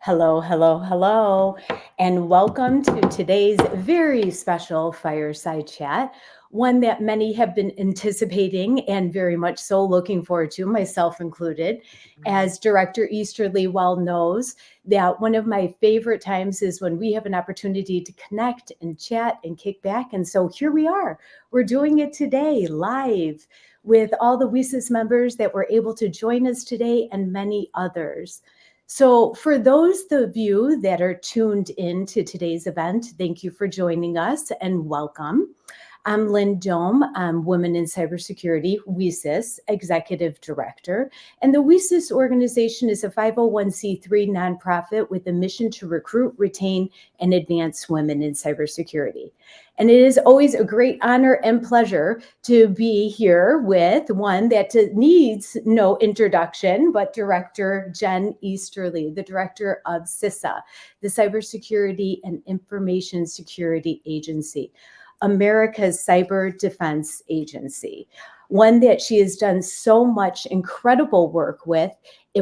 Hello, hello, hello, and welcome to today's very special Fireside Chat, one that many have been anticipating and very much so looking forward to, myself included. As Director Easterly well knows, that one of my favorite times is when we have an opportunity to connect and chat and kick back. And so here we are. We're doing it today live with all the WiCyS members that were able to join us today and many others. So for those of you that are tuned in to today's event, thank you for joining us and welcome. I'm Lynn Dohm. I'm Women in Cybersecurity, WiCyS, Executive Director. And the WiCyS organization is a 501c3 nonprofit with a mission to recruit, retain, and advance women in cybersecurity. And it is always a great honor and pleasure to be here with one that needs no introduction, but Director Jen Easterly, the Director of CISA, the Cybersecurity and Information Security Agency, America's Cyber Defense Agency, one that she has done so much incredible work with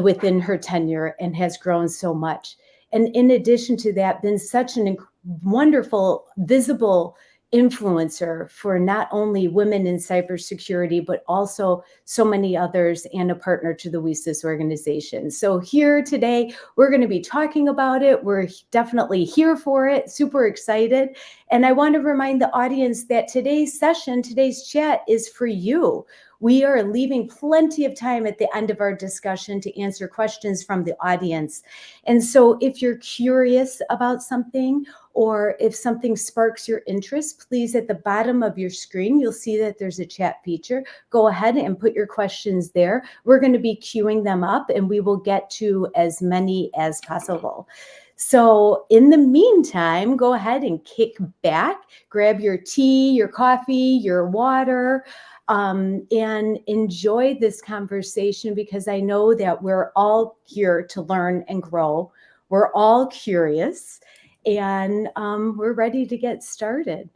within her tenure and has grown so much. And in addition to that, been such an wonderful, visible influencer for not only women in cybersecurity, but also so many others, and a partner to the WiCyS organization. So here today, we're going to be talking about it. We're definitely here for it, super excited. And I want to remind the audience that today's session, today's chat is for you. We are leaving plenty of time at the end of our discussion to answer questions from the audience. And so if you're curious about something, or if something sparks your interest, please, at the bottom of your screen, you'll see that there's a chat feature. Go ahead and put your questions there. We're going to be queuing them up, and we will get to as many as possible. So in the meantime, go ahead and kick back, grab your tea, your coffee, your water, and enjoy this conversation, because I know that we're all here to learn and grow. We're all curious, and we're ready to get started.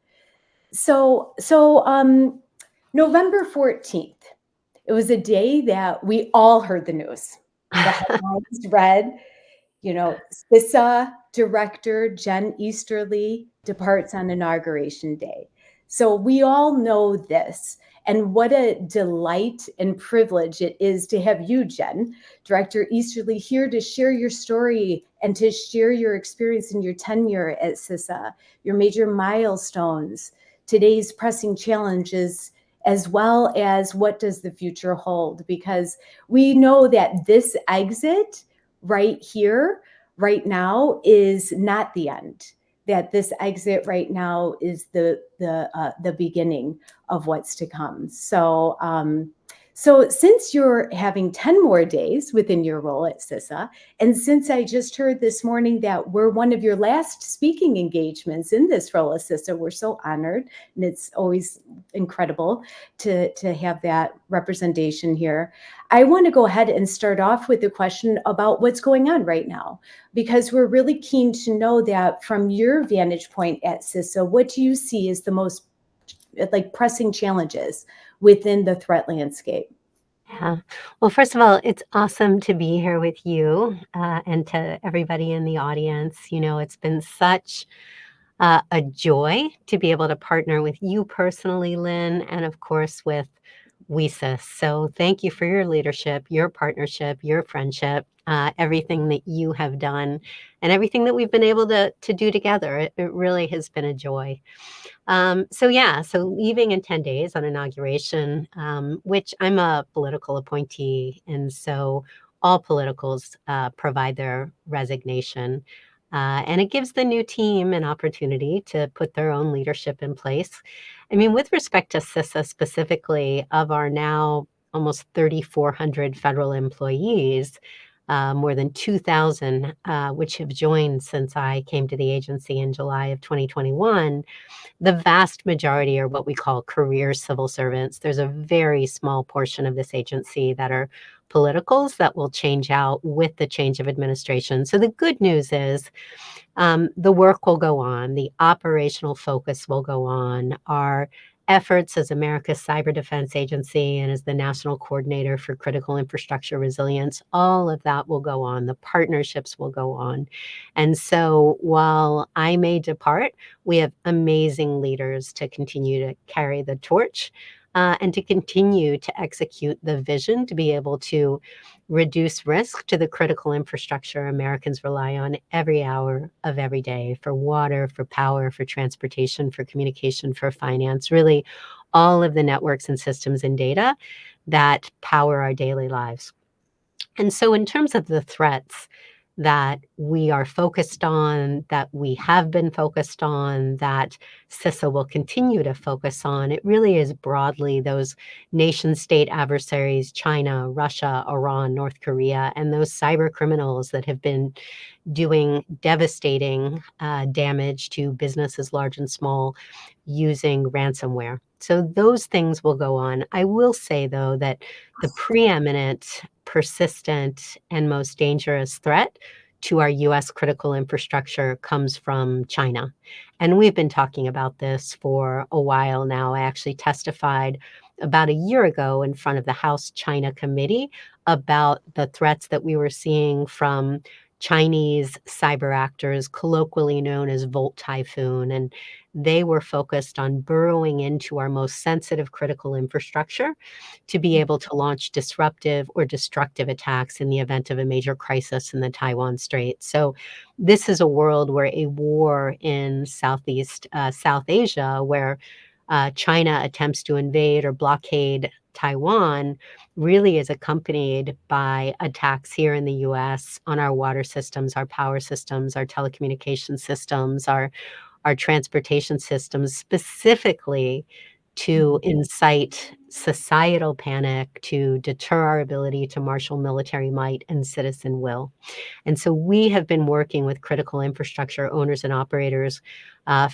So November 14th, it was a day that we all heard the news. The headlines read, CISA Director Jen Easterly departs on Inauguration Day. So we all know this. And what a delight and privilege it is to have you, Jen, Director Easterly, here to share your story and to share your experience and your tenure at CISA, your major milestones, today's pressing challenges, as well as what does the future hold? Because we know that this exit right here, right now, is not the end. That this exit right now is the beginning of what's to come. So since you're having 10 more days within your role at CISA, and since I just heard this morning that we're one of your last speaking engagements in this role at CISA, we're so honored, and it's always incredible to have that representation here. I want to go ahead and start off with a question about what's going on right now, because we're really keen to know that from your vantage point at CISA, what do you see as the most pressing challenges within the threat landscape? Yeah. Well, first of all, it's awesome to be here with you and to everybody in the audience. It's been such a joy to be able to partner with you personally, Lynn, and of course with WiCyS. So thank you for your leadership, your partnership, your friendship, everything that you have done, and everything that we've been able to do together. It really has been a joy. So leaving in 10 days on inauguration, which I'm a political appointee, and so all politicals provide their resignation. And it gives the new team an opportunity to put their own leadership in place. I mean, with respect to CISA specifically, of our now almost 3,400 federal employees, more than 2,000, which have joined since I came to the agency in July of 2021, the vast majority are what we call career civil servants. There's a very small portion of this agency that are politicals that will change out with the change of administration. So the good news is the work will go on. The operational focus will go on. Our efforts as America's Cyber Defense Agency and as the National Coordinator for Critical Infrastructure Resilience, all of that will go on. The partnerships will go on. And so while I may depart, we have amazing leaders to continue to carry the torch and to continue to execute the vision to be able to reduce risk to the critical infrastructure Americans rely on every hour of every day for water, for power, for transportation, for communication, for finance, really all of the networks and systems and data that power our daily lives. And so, in terms of the threats that we are focused on, that we have been focused on, that CISA will continue to focus on, it really is broadly those nation state adversaries, China, Russia, Iran, North Korea, and those cyber criminals that have been doing devastating damage to businesses large and small using ransomware. So those things will go on. I will say, though, that the preeminent, persistent, and most dangerous threat to our US critical infrastructure comes from China. And we've been talking about this for a while now. I actually testified about a year ago in front of the House China Committee about the threats that we were seeing from Chinese cyber actors, colloquially known as Volt Typhoon. And they were focused on burrowing into our most sensitive critical infrastructure to be able to launch disruptive or destructive attacks in the event of a major crisis in the Taiwan Strait. So this is a world where a war in South Asia, where China attempts to invade or blockade Taiwan, really is accompanied by attacks here in the US on our water systems, our power systems, our telecommunication systems, our transportation systems, specifically to incite societal panic, to deter our ability to marshal military might and citizen will. And so we have been working with critical infrastructure owners and operators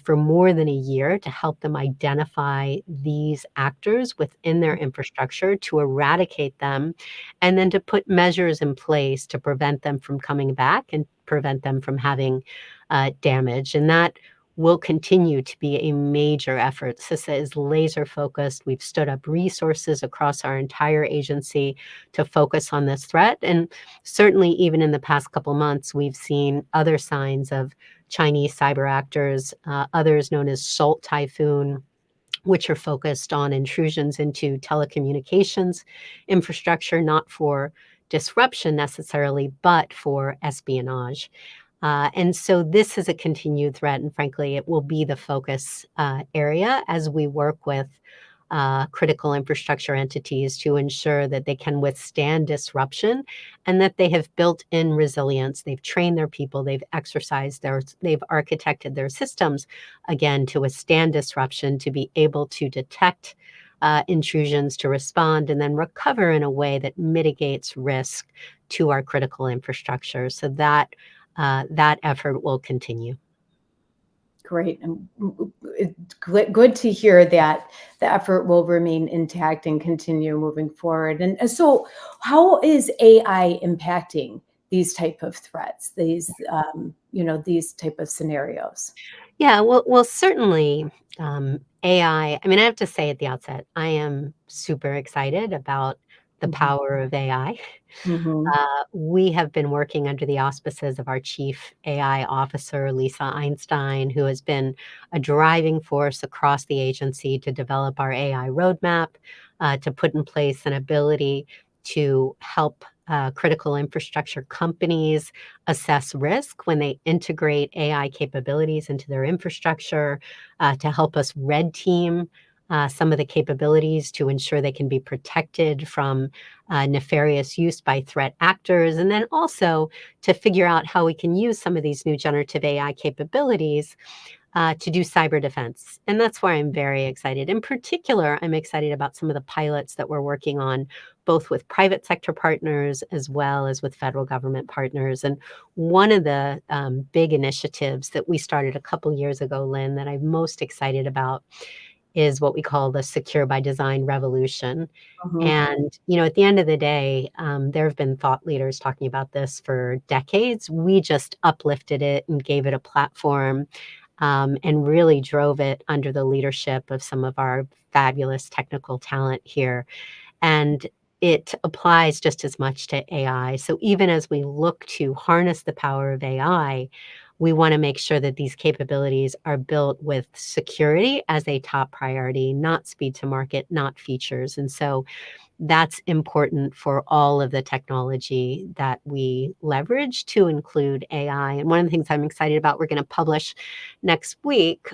for more than a year to help them identify these actors within their infrastructure, to eradicate them, and then to put measures in place to prevent them from coming back and prevent them from having damage. And that will continue to be a major effort. CISA is laser focused. We've stood up resources across our entire agency to focus on this threat. And certainly, even in the past couple months, we've seen other signs of Chinese cyber actors, others known as Salt Typhoon, which are focused on intrusions into telecommunications infrastructure, not for disruption necessarily, but for espionage. And so this is a continued threat, and frankly, it will be the focus area as we work with critical infrastructure entities to ensure that they can withstand disruption and that they have built in resilience. They've trained their people, they've they've architected their systems, again, to withstand disruption, to be able to detect intrusions, to respond, and then recover in a way that mitigates risk to our critical infrastructure. So that effort will continue. Great. And it's good to hear that the effort will remain intact and continue moving forward. And so how is AI impacting these type of threats, these type of scenarios? Yeah, well, certainly AI. I mean, I have to say at the outset, I am super excited about the Mhm. power of AI. Mhm. We have been working under the auspices of our chief AI officer, Lisa Einstein, who has been a driving force across the agency to develop our AI roadmap, to put in place an ability to help critical infrastructure companies assess risk when they integrate AI capabilities into their infrastructure, to help us red team some of the capabilities to ensure they can be protected from nefarious use by threat actors, and then also to figure out how we can use some of these new generative AI capabilities to do cyber defense. And that's why I'm very excited. In particular, I'm excited about some of the pilots that we're working on, both with private sector partners as well as with federal government partners. And one of the big initiatives that we started a couple years ago, Lynn, that I'm most excited about is what we call the Secure by Design revolution. Mhm. And, at the end of the day, there have been thought leaders talking about this for decades. We just uplifted it and gave it a platform and really drove it under the leadership of some of our fabulous technical talent here. And it applies just as much to AI. So even as we look to harness the power of AI, we want to make sure that these capabilities are built with security as a top priority, not speed to market, not features. And so that's important for all of the technology that we leverage to include AI. And one of the things I'm excited about, we're going to publish next week.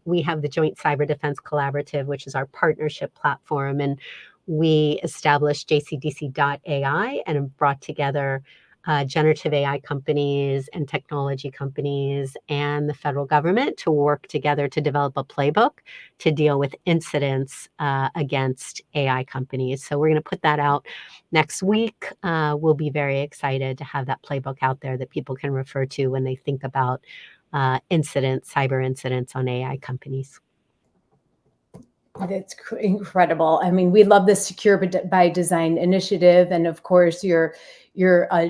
We have the Joint Cyber Defense Collaborative, which is our partnership platform. And we established JCDC.ai and have brought together generative AI companies and technology companies and the federal government to work together to develop a playbook to deal with incidents against AI companies. So we're going to put that out next week. We'll be very excited to have that playbook out there that people can refer to when they think about incidents, cyber incidents on AI companies. That's incredible. I mean, we love the Secure by Design initiative, and of course, your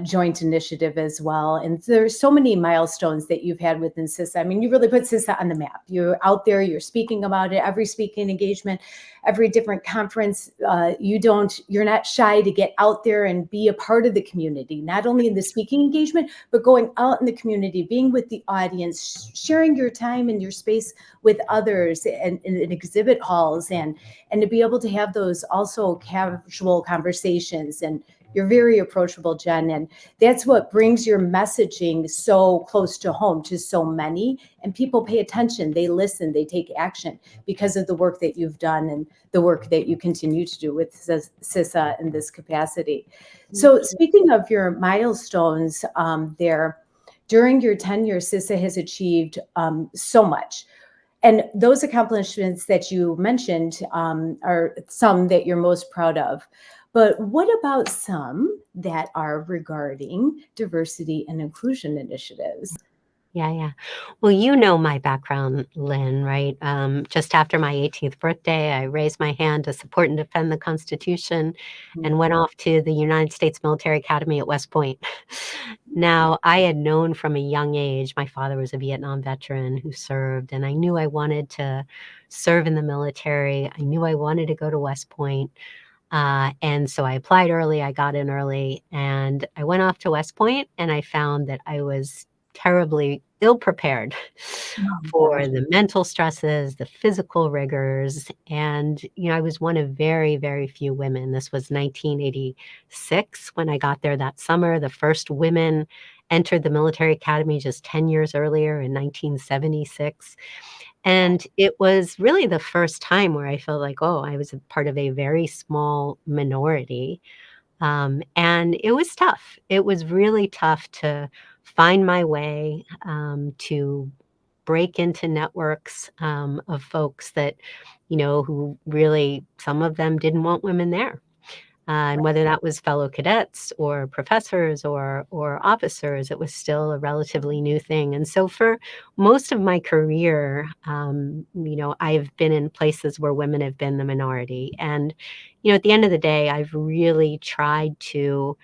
joint initiative as well. And there's so many milestones that you've had within CISA. I mean, you really put CISA on the map. You're out there, you're speaking about it, every speaking engagement, every different conference. You're not shy to get out there and be a part of the community, not only in the speaking engagement, but going out in the community, being with the audience, sharing your time and your space with others and in exhibit halls, and to be able to have those also casual conversations. And you're very approachable, Jen, and that's what brings your messaging so close to home to so many. And people pay attention, they listen, they take action because of the work that you've done and the work that you continue to do with CISA in this capacity. So speaking of your milestones there, during your tenure, CISA has achieved so much. And those accomplishments that you mentioned are some that you're most proud of. But what about some that are regarding diversity and inclusion initiatives? Yeah. Well, you know my background, Lynn, right? Just after my 18th birthday, I raised my hand to support and defend the Constitution and went off to the United States Military Academy at West Point. Now, I had known from a young age, my father was a Vietnam veteran who served, and I knew I wanted to serve in the military. I knew I wanted to go to West Point. And so I applied early, I got in early, and I went off to West Point, and I found that I was terribly ill prepared Oh, for the mental stresses, the physical rigors. And, I was one of very, very few women. This was 1986 when I got there that summer. The first women entered the military academy just 10 years earlier in 1976. And it was really the first time where I felt like, oh, I was a part of a very small minority. And it was tough. It was really tough to find my way, to break into networks of folks that, who really, some of them didn't want women there. And whether that was fellow cadets or professors or officers, it was still a relatively new thing. And so for most of my career, I've been in places where women have been the minority. And, at the end of the day, I've really tried to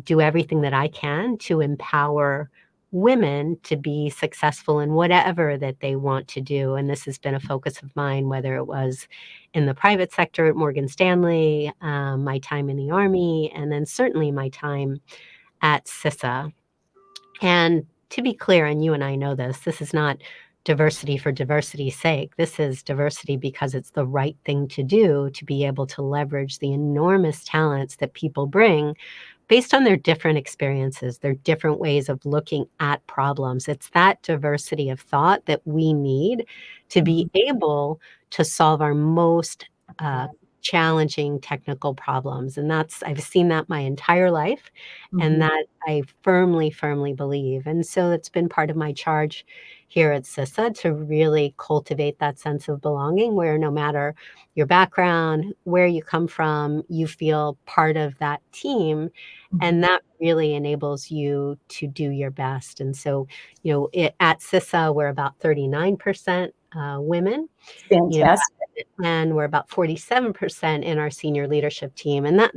do everything that I can to empower women to be successful in whatever that they want to do. And this has been a focus of mine, whether it was in the private sector at Morgan Stanley, my time in the Army, and then certainly my time at CISA. And to be clear, and you and I know this is not diversity for diversity's sake. This is diversity because it's the right thing to do to be able to leverage the enormous talents that people bring based on their different experiences, their different ways of looking at problems. It's that diversity of thought that we need to be able to solve our most challenging technical problems. And I've seen that my entire life, and mhm. that I firmly, firmly believe. And so it's been part of my charge here at CISA to really cultivate that sense of belonging where no matter your background, where you come from, you feel part of that team, and that really enables you to do your best. And so, at CISA, we're about 39% women. You know, Fantastic. and we're about 47% in our senior leadership team. And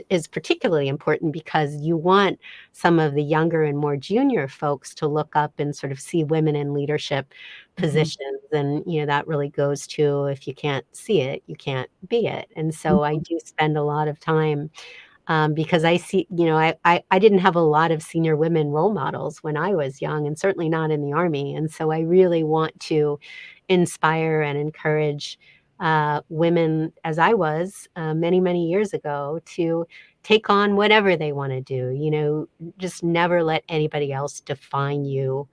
is particularly important because you want some of the younger and more junior folks to look up and sort of see women in leadership Mhm. positions. And, that really goes to if you can't see it, you can't be it. And so I Mhm. do spend a lot of time because I see, I didn't have a lot of senior women role models when I was young, and certainly not in the Army. And so I really want to inspire and encourage women, as I was many, many years ago, to take on whatever they want to do. Just never let anybody else define you.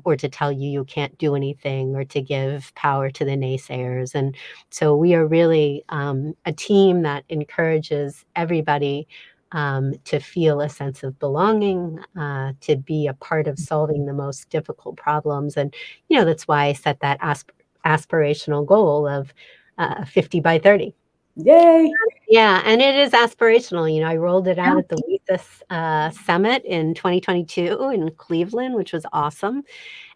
Or to tell you you can't do anything, or to give power to the naysayers. And so we are really a team that encourages everybody to feel a sense of belonging, to be a part of solving the most difficult problems. And, that's why I set that aspirational goal of 50 by 30. Yay. Yeah, and it is aspirational. I rolled it Yeah. out at the WiCyS Summit in 2022 in Cleveland, which was awesome.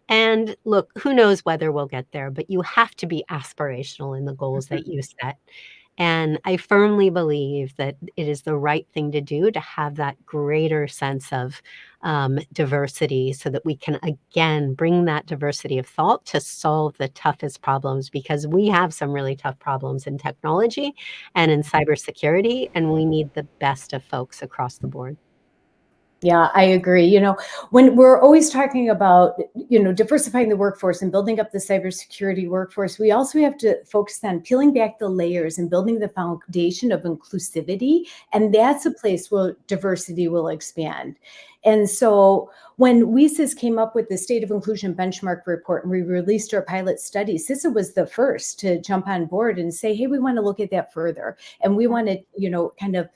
And look, who knows whether we'll get there, but you have to be aspirational in the goals that you set. And I firmly believe that it is the right thing to do to have that greater sense of diversity so that we can, again, bring that diversity of thought to solve the toughest problems, because we have some really tough problems in technology and in cybersecurity, and we need the best of folks across the board. Yeah, I agree. When we're always talking about, diversifying the workforce and building up the cybersecurity workforce, we also have to focus on peeling back the layers and building the foundation of inclusivity. And that's a place where diversity will expand. And so when WiCyS came up with the State of Inclusion Benchmark Report and we released our pilot study, CISA was the first to jump on board and say, hey, we want to look at that further. And we want to, kind of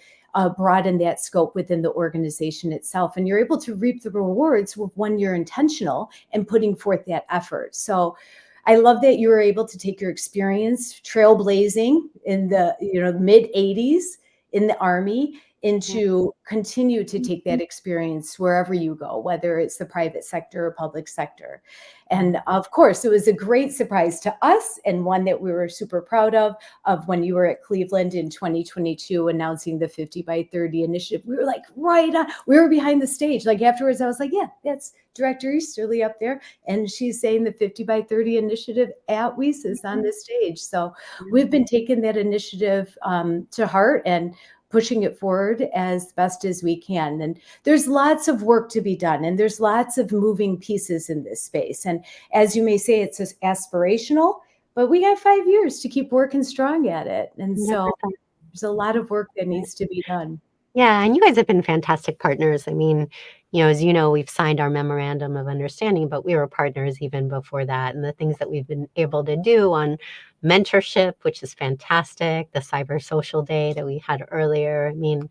broaden that scope within the organization itself. And you're able to reap the rewards when you're intentional and putting forth that effort. So I love that you were able to take your experience trailblazing in the mid 80s in the Army Yeah. into continue to take that experience wherever you go, whether it's the private sector or public sector. And of course, it was a great surprise to us and one that we were super proud of when you were at Cleveland in 2022 announcing the 50 by 30 initiative. We were like, right on. We were behind the stage. Like afterwards, I was like, yeah, that's Director Easterly up there. And she's saying the 50 by 30 initiative at WiCyS on the stage. So we've been taking that initiative to heart and pushing it forward as best as we can. And there's lots of work to be done, and there's lots of moving pieces in this space. And as you may say, it's aspirational, but we got 5 years to keep working strong at it. And so 100%. there's a lot of work that needs to be done. Yeah, and you guys have been fantastic partners. I mean, as you know, we've signed our memorandum of understanding, but we were partners even before that. And the things that we've been able to do on mentorship, which is fantastic, the cyber social day that we had earlier. I mean,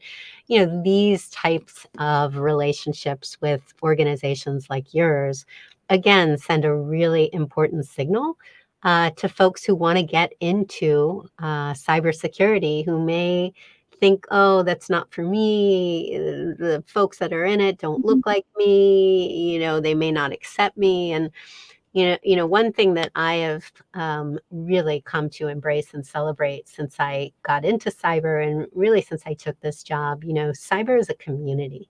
these types of relationships with organizations like yours, again, send a really important signal to folks who want to get into cybersecurity, who may think, "Oh, that's not for me. The folks that are in it don't Mhm. look like me. They may not accept me." And one thing that I have really come to embrace and celebrate since I got into cyber, and really since I took this job, cyber is a community.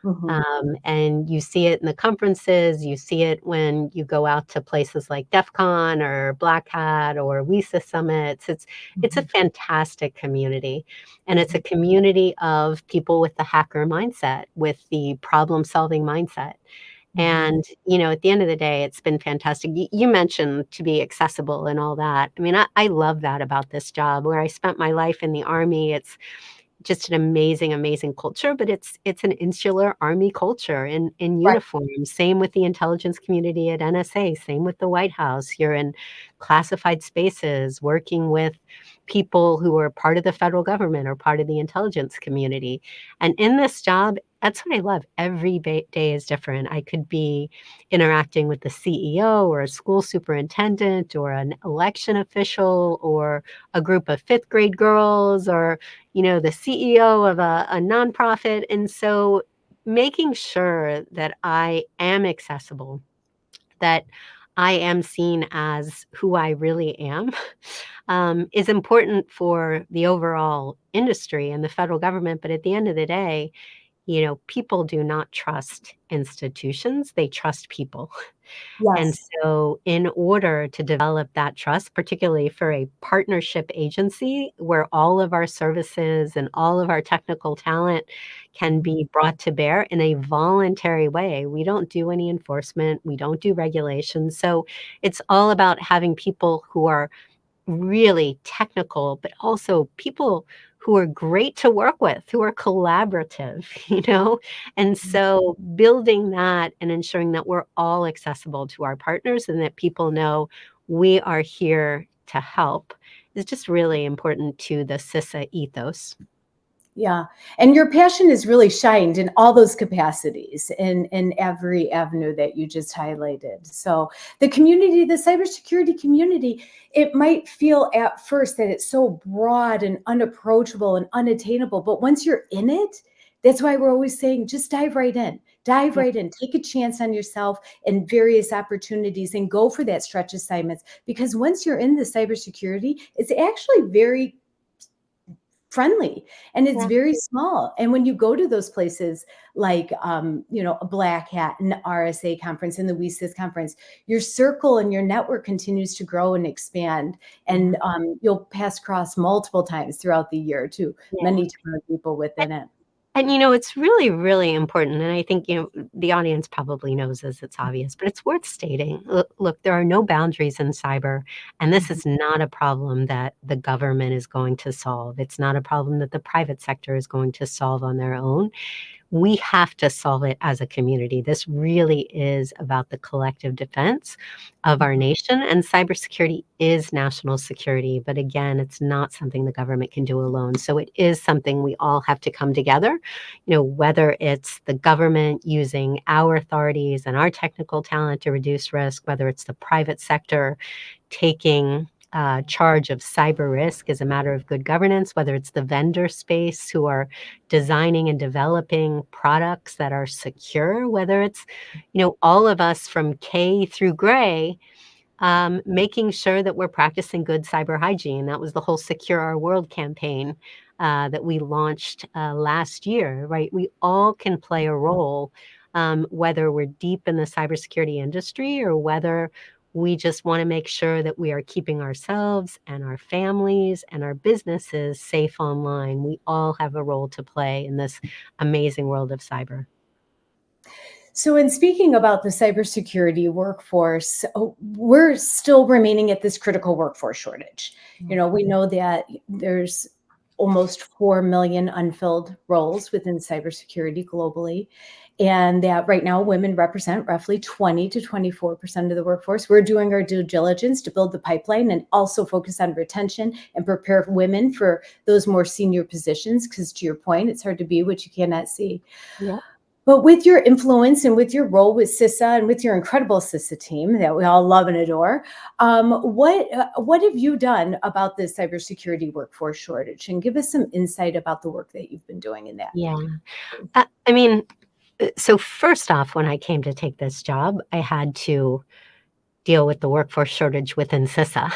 Mhm. And you see it in the conferences, you see it when you go out to places like DEF CON or Black Hat or WiSA Summits. It's a Mhm. fantastic community. And it's a Mhm. community of people with the hacker mindset, with the problem-solving mindset. Mhm. And, at the end of the day, it's been fantastic. You mentioned to be accessible and all that. I mean, I love that about this job. Where I spent my life in the Army, it's just an amazing, amazing culture, but it's an insular Army culture in Right. uniform. Same with the intelligence community at NSA, same with the White House. You're in classified spaces, working with people who are part of the federal government or part of the intelligence community. And in this job, that's what I love. Every day is different. I could be interacting with the CEO or a school superintendent or an election official or a group of fifth grade girls or the CEO of a nonprofit. And so making sure that I am accessible, that I am seen as who I really am is important for the overall industry and the federal government. But at the end of the day, people do not trust institutions, they trust people. And Yes. so, in order to develop that trust, particularly for a partnership agency where all of our services and all of our technical talent can Mhm. be brought to bear in a voluntary way, we don't do any enforcement, we don't do regulations. So, it's all about having people who are really technical, but also people who are great to work with, who are collaborative, you know? And so building that and ensuring that we're all accessible to our partners and that people know we are here to help is just really important to the CISA ethos. Yeah. And your passion is really shined in all those capacities in every avenue that you just highlighted. So the community, the cybersecurity community, it might feel at first that it's so broad and unapproachable and unattainable. But once you're in it, that's why we're always saying just dive right in. Dive Yeah. right in. Take a chance on yourself and various opportunities and go for that stretch assignments. Because once you're in the cybersecurity, it's actually very friendly and it's Yeah. very small. And when you go to those places like a Black Hat and the RSA conference and the WiCyS conference, your circle and your network continues to grow and expand. Yeah. And you'll pass across multiple times throughout the year to Yeah. many different people within it. And it's really, really important. And I think, the audience probably knows this, it's obvious, but it's worth stating. Look, there are no boundaries in cyber, and this Mhm. is not a problem that the government is going to solve. It's not a problem that the private sector is going to solve on their own. We have to solve it as a community. This really is about the collective defense of our Mhm. nation, and cybersecurity is national security. But again, it's not something the government can do alone. So it is something we all have to come together, whether it's the government using our authorities and our technical talent to reduce risk, whether it's the private sector taking charge of cyber risk as a matter of good governance, whether it's the vendor space who are designing and developing products that are secure, whether it's, all of us from K through gray, making sure that we're practicing good cyber hygiene. That was the whole Secure Our World campaign that we launched last year, right? We all can play a role, whether we're deep in the cybersecurity industry or whether we just want to make sure that we are keeping ourselves and our families and our businesses safe online. We all have a role to play in this amazing world of cyber. So, in speaking about the cybersecurity workforce, we're still remaining at this critical workforce shortage. We know that there's almost 4 million unfilled roles within cybersecurity globally, and that right now women represent roughly 20 to 24% of the workforce. We're doing our due diligence to build the pipeline and also focus on retention and prepare women for those more senior positions, because to your point, it's hard to be what you cannot see. Yeah. But with your influence and with your role with CISA and with your incredible CISA team that we all love and adore, what have you done about this cybersecurity workforce shortage? And give us some insight about the work that you've been doing in that. Yeah. I mean, so first off, when I came to take this job, I had to deal with the workforce shortage within CISA.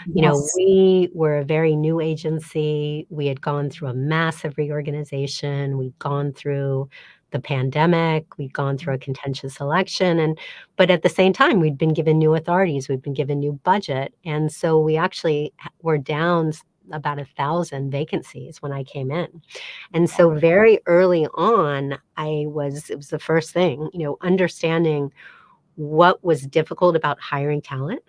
Yes. We were a very new agency. We had gone through a massive reorganization. We'd gone through the pandemic. We'd gone through a contentious election. But at the same time, we'd been given new authorities. We'd been given new budget. And so we actually were down about 1,000 vacancies when I came in. And so very early on, it was the first thing, understanding what was difficult about hiring talent,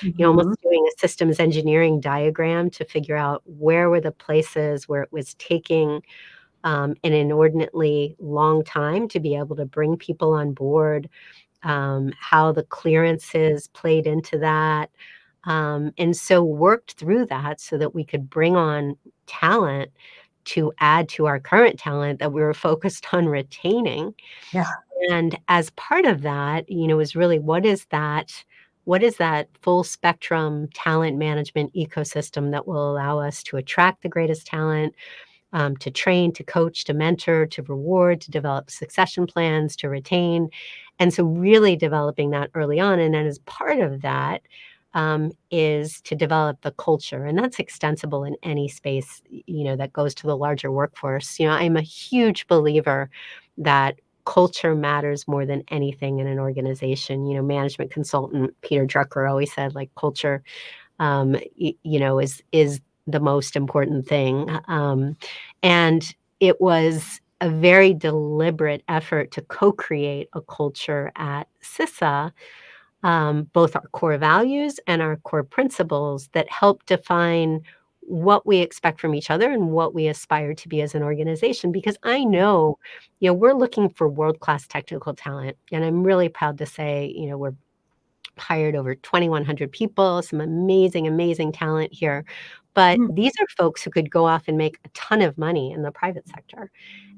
Mhm. almost doing a systems engineering diagram to figure out where were the places where it was taking an inordinately long time to be able to bring people on board, how the clearances played into that. And so worked through that so that we could bring on talent to add to our current talent that we were focused on retaining. Yeah. And as part of that, is really what is that full spectrum talent management ecosystem that will allow us to attract the greatest talent, to train, to coach, to mentor, to reward, to develop succession plans, to retain. And so really developing that early on. And then as part of that, is to develop the culture. And that's extensible in any space, that goes to the larger workforce. I'm a huge believer that culture matters more than anything in an organization. Management consultant Peter Drucker always said, like, culture, is the most important thing. And it was a very deliberate effort to co-create a culture at CISA, both our core values and our core principles that help define what we expect from each other and what we aspire to be as an organization. Because I know, we're looking for world-class technical talent, and I'm really proud to say, we're hired over 2,100 people, some amazing, amazing talent here. But Mm. these are folks who could go off and make a ton of money in the private sector.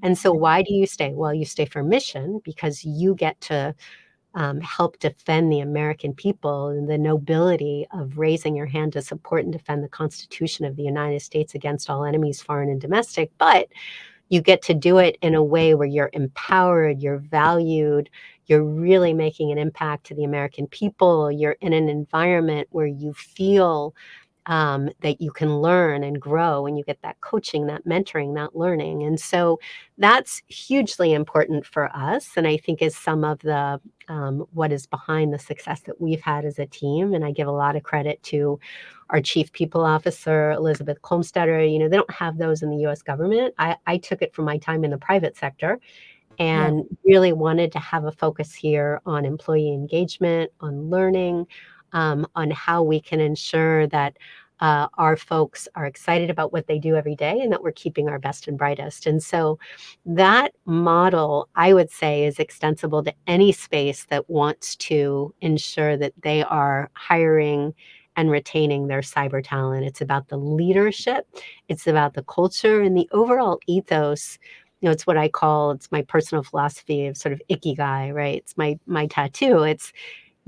And so why do you stay? Well, you stay for mission because you get to help defend the American people and the nobility of raising your hand to support and defend the Constitution of the United States against all enemies, foreign and domestic. But you get to do it in a way where you're empowered, you're valued, you're really making an impact to the American people. You're in an environment where you feel that you can learn and grow, and you get that coaching, that mentoring, that learning. And so that's hugely important for us. And I think is some of the what is behind the success that we've had as a team. And I give a lot of credit to our chief people officer, Elizabeth Kolmstetter. They don't have those in the US government. I took it from my time in the private sector Yeah. and really wanted to have a focus here on employee engagement, on learning, on how we can ensure that our folks are excited about what they do every day and that we're keeping our best and brightest. And so that model, I would say, is extensible to any space that wants to ensure that they are hiring and retaining their cyber talent. It's about the leadership, it's about the culture and the overall ethos. It's what I call, it's my personal philosophy of sort of ikigai, right? It's my tattoo. It's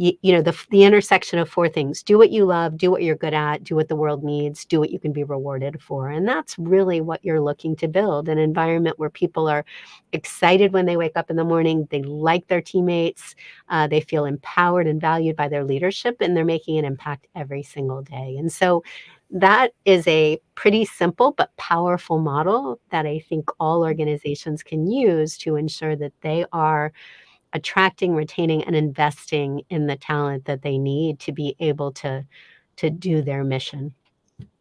the intersection of four things: do what you love, do what you're good at, do what the world needs, do what you can be rewarded for. And that's really what you're looking to build: an environment where people are excited when they wake up in the morning, they like their teammates, they feel empowered and valued by their leadership, and they're making an impact every single day. And so that is a pretty simple but powerful model that I think all organizations can use to ensure that they are attracting, retaining, and investing in the talent that they need to be able to do their mission.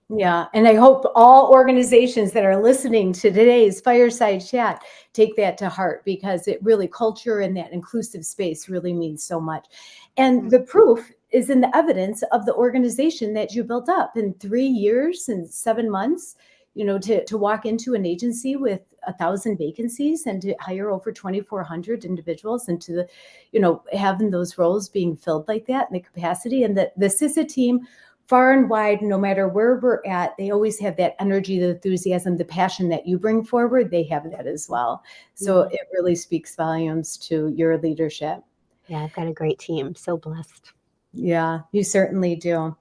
Yeah, and I hope all organizations that are listening to today's Fireside Chat take that to heart, because it really, culture and that inclusive space really means so much. And the proof is in the evidence of the organization that you built up in 3 years and 7 months. To walk into an agency with 1,000 vacancies and to hire over 2,400 individuals, and to having those roles being filled like that in the capacity. And the CISA team, far and wide, no matter where we're at, they always have that energy, the enthusiasm, the passion that you bring forward. They have that as well. So Yeah. it really speaks volumes to your leadership. Yeah, I've got a great team. So blessed. Yeah, you certainly do.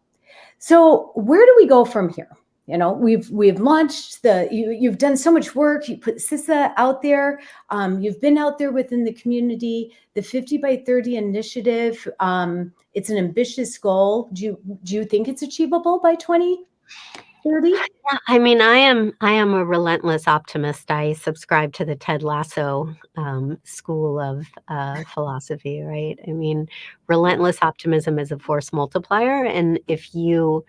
So where do we go from here? We've launched you've done so much work. You put CISA out there. You've been out there within the community. The 50 by 30 initiative. It's an ambitious goal. Do you think it's achievable by 2030? Yeah, I mean, I am a relentless optimist. I subscribe to the Ted Lasso school of philosophy, right? I mean, relentless optimism is a force multiplier, and if you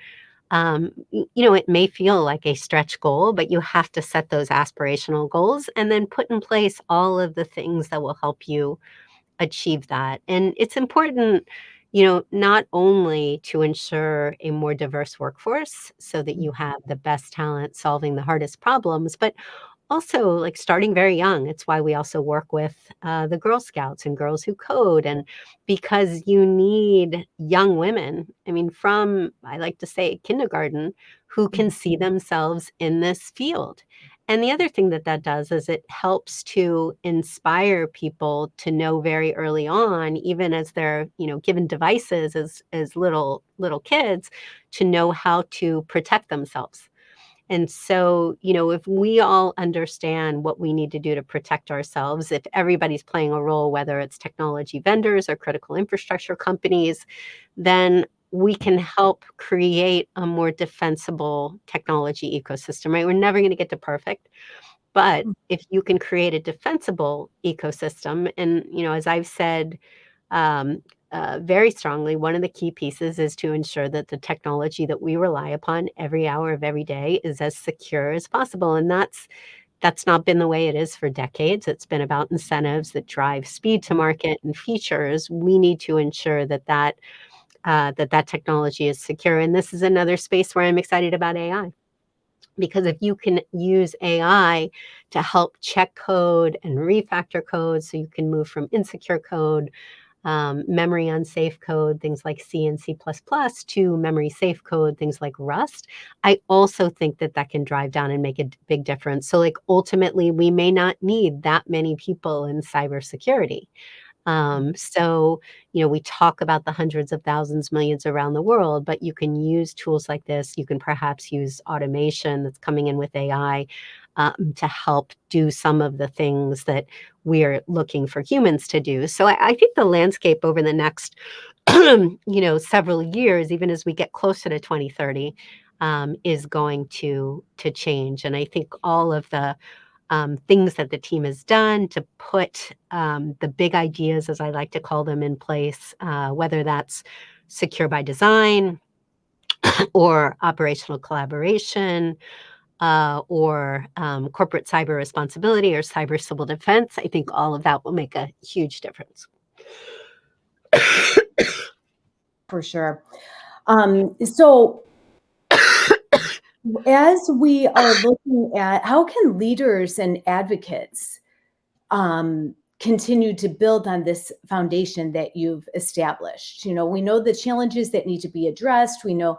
it may feel like a stretch goal, but you have to set those aspirational goals and then put in place all of the things that will help you achieve that. And it's important, not only to ensure a more diverse workforce so that you have the best talent solving the hardest problems, but also, like, starting very young. It's why we also work with the Girl Scouts and Girls Who Code, and because you need young women, I mean, from, I like to say, kindergarten, who can see themselves in this field. And the other thing that that does is it helps to inspire people to know very early on, even as they're, given devices as little kids, to know how to protect themselves. And so, if we all understand what we need to do to protect ourselves, if everybody's playing a role, whether it's technology vendors or critical infrastructure companies, then we can help create a more defensible technology ecosystem, right? We're never going to get to perfect, but if you can create a defensible ecosystem, and, as I've said, um, very strongly, one of the key pieces is to ensure that the technology that we rely upon every hour of every day is as secure as possible. And that's not been the way it is for decades. It's been about incentives that drive speed to market and features. We need to ensure that technology is secure. And this is another space where I'm excited about AI. Because if you can use AI to help check code and refactor code so you can move from insecure code, memory unsafe code, things like C and C++, to memory safe code, things like Rust, I also think that that can drive down and make a big difference. So, like, ultimately, we may not need that many people in cybersecurity. So, we talk about the hundreds of thousands, millions around the world, but you can use tools like this. You can perhaps use automation that's coming in with AI to help do some of the things that we're looking for humans to do. So I think the landscape over the next, several years, even as we get closer to 2030, is going to change. And I think all of the things that the team has done to put the big ideas, as I like to call them, in place, whether that's secure by design or operational collaboration or corporate cyber responsibility or cyber civil defense. I think all of that will make a huge difference. For sure. So as we are looking at how can leaders and advocates continue to build on this foundation that you've established? We know the challenges that need to be addressed. We know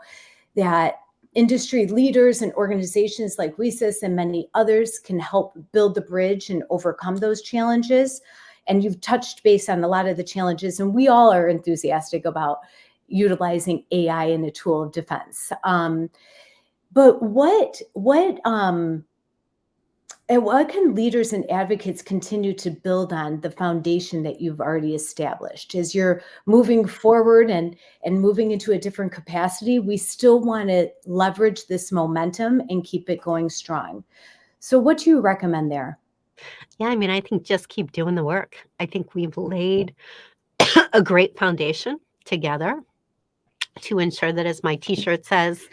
that industry leaders and organizations like WiCyS and many others can help build the bridge and overcome those challenges. And you've touched base on a lot of the challenges, and we all are enthusiastic about utilizing AI in a tool of defense. But what can leaders and advocates continue to build on the foundation that you've already established as you're moving forward and moving into a different capacity? We still want to leverage this momentum and keep it going strong. So what do you recommend there? Yeah, I mean, I think just keep doing the work. I think we've laid a great foundation together to ensure that, as my t-shirt says,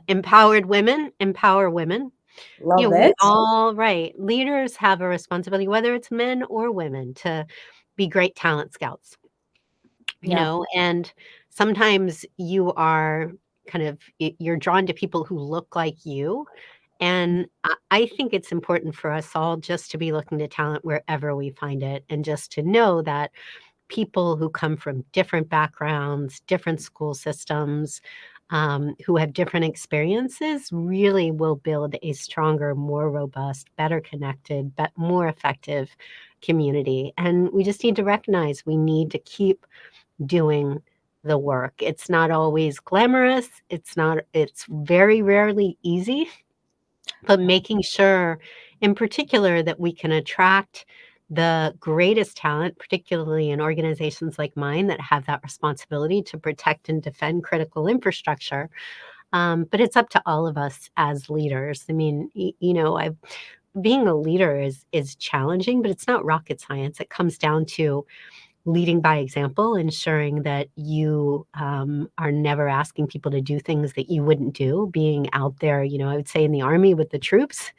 empowered women empower women. Love We it. all, right, leaders have a responsibility, whether it's men or women, to be great talent scouts, Yeah. and sometimes you are you're drawn to people who look like you. And I think it's important for us all just to be looking to talent wherever we find it, and just to know that people who come from different backgrounds, different school systems, who have different experiences really will build a stronger, more robust, better connected, but more effective community. And we just need to recognize we need to keep doing the work. It's not always glamorous. It's very rarely easy, but making sure in particular that we can attract the greatest talent, particularly in organizations like mine that have that responsibility to protect and defend critical infrastructure. But it's up to all of us as leaders. I mean, being a leader is challenging, but it's not rocket science. It comes down to leading by example, ensuring that you are never asking people to do things that you wouldn't do, being out there, I would say in the Army with the troops,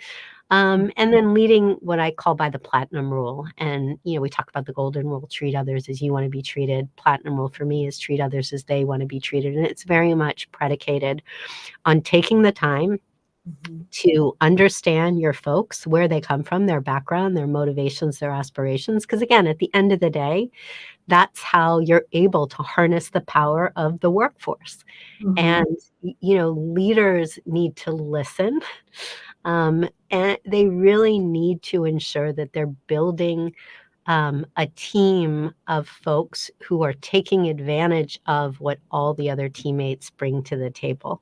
and then leading what I call by the platinum rule. And, we talk about the golden rule, treat others as you want to be treated. Platinum rule for me is treat others as they want to be treated. And it's very much predicated on taking the time Mhm. to understand your folks, where they come from, their background, their motivations, their aspirations. Because again, at the end of the day, that's how you're able to harness the power of the workforce. Mhm. And, leaders need to listen, and they really need to ensure that they're building a team of folks who are taking advantage of what all the other teammates bring to the table.